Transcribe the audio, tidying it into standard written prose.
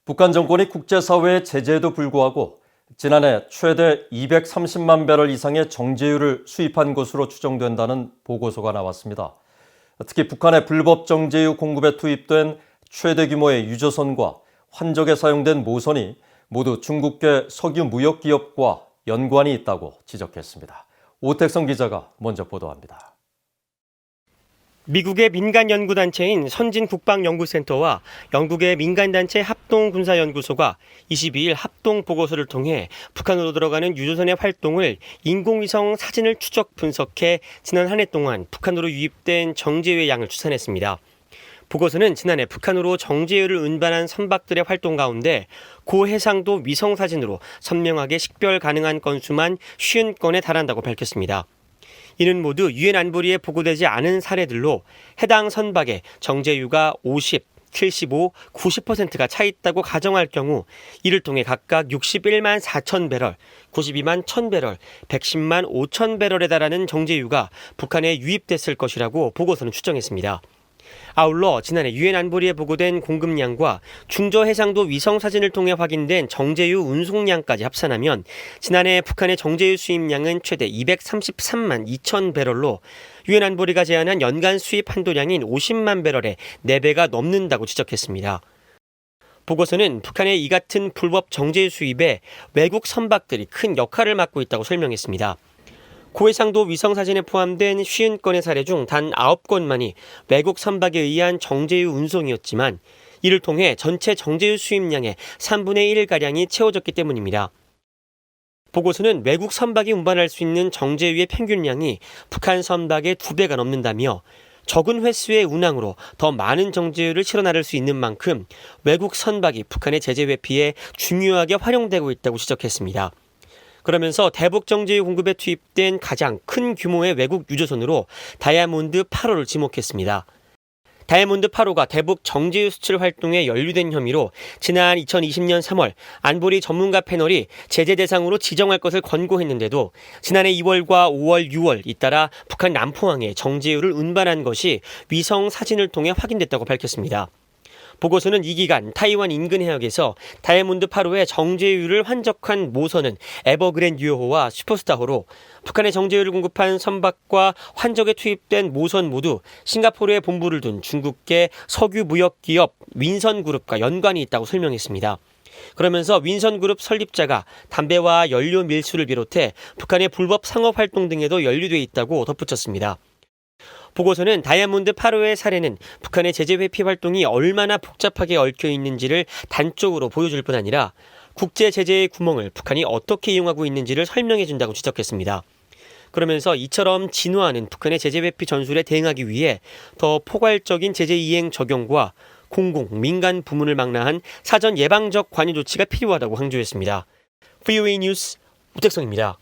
북한 정권이 국제사회의 제재에도 불구하고 지난해 최대 230만 배럴 이상의 정제유를 수입한 것으로 추정된다는 보고서가 나왔습니다. 특히 북한의 불법 정제유 공급에 투입된 최대 규모의 유조선과 환적에 사용된 모선이 모두 중국계 석유 무역 기업과 연관이 있다고 지적했습니다. 오택성 기자가 먼저 보도합니다. 미국의 민간 연구단체인 선진국방연구센터와 영국의 민간단체 합동군사연구소가 22일 합동보고서를 통해 북한으로 들어가는 유조선의 활동을 인공위성 사진을 추적 분석해 지난 한 해 동안 북한으로 유입된 정제유의 양을 추산했습니다. 보고서는 지난해 북한으로 정제유를 운반한 선박들의 활동 가운데 고 해상도 위성사진으로 선명하게 식별 가능한 건수만 50건에 달한다고 밝혔습니다. 이는 모두 유엔 안보리에 보고되지 않은 사례들로 해당 선박에 정제유가 50, 75, 90%가 차 있다고 가정할 경우 이를 통해 각각 61만 4천 배럴, 92만 1천 배럴, 110만 5천 배럴에 달하는 정제유가 북한에 유입됐을 것이라고 보고서는 추정했습니다. 아울러 지난해 유엔 안보리에 보고된 공급량과 중저해상도 위성사진을 통해 확인된 정제유 운송량까지 합산하면 지난해 북한의 정제유 수입량은 최대 233만 2천 배럴로 유엔 안보리가 제안한 연간 수입 한도량인 50만 배럴의 4배가 넘는다고 지적했습니다. 보고서는 북한의 이 같은 불법 정제유 수입에 외국 선박들이 큰 역할을 맡고 있다고 설명했습니다. 고해상도 위성사진에 포함된 50건의 사례 중 단 9건만이 외국 선박에 의한 정제유 운송이었지만 이를 통해 전체 정제유 수입량의 3분의 1가량이 채워졌기 때문입니다. 보고서는 외국 선박이 운반할 수 있는 정제유의 평균량이 북한 선박의 2배가 넘는다며 적은 횟수의 운항으로 더 많은 정제유를 실어 나를 수 있는 만큼 외국 선박이 북한의 제재 회피에 중요하게 활용되고 있다고 지적했습니다. 그러면서 대북 정제유 공급에 투입된 가장 큰 규모의 외국 유조선으로 다이아몬드 8호를 지목했습니다. 다이아몬드 8호가 대북 정제유 수출 활동에 연루된 혐의로 지난 2020년 3월 안보리 전문가 패널이 제재 대상으로 지정할 것을 권고했는데도 지난해 2월과 5월, 6월 잇따라 북한 남포항에 정제유를 운반한 것이 위성 사진을 통해 확인됐다고 밝혔습니다. 보고서는 이 기간 타이완 인근 해역에서 다이아몬드 8호의 정제유를 환적한 모선은 에버그랜드 유호와 슈퍼스타호로 북한의 정제유를 공급한 선박과 환적에 투입된 모선 모두 싱가포르에 본부를 둔 중국계 석유 무역 기업 윈선그룹과 연관이 있다고 설명했습니다. 그러면서 윈선그룹 설립자가 담배와 연료 밀수를 비롯해 북한의 불법 상업활동 등에도 연루돼 있다고 덧붙였습니다. 보고서는 다이아몬드 8호의 사례는 북한의 제재 회피 활동이 얼마나 복잡하게 얽혀 있는지를 단적으로 보여줄 뿐 아니라 국제 제재의 구멍을 북한이 어떻게 이용하고 있는지를 설명해 준다고 지적했습니다. 그러면서 이처럼 진화하는 북한의 제재 회피 전술에 대응하기 위해 더 포괄적인 제재 이행 적용과 공공, 민간 부문을 망라한 사전 예방적 관여 조치가 필요하다고 강조했습니다. VOA 뉴스 오택성입니다.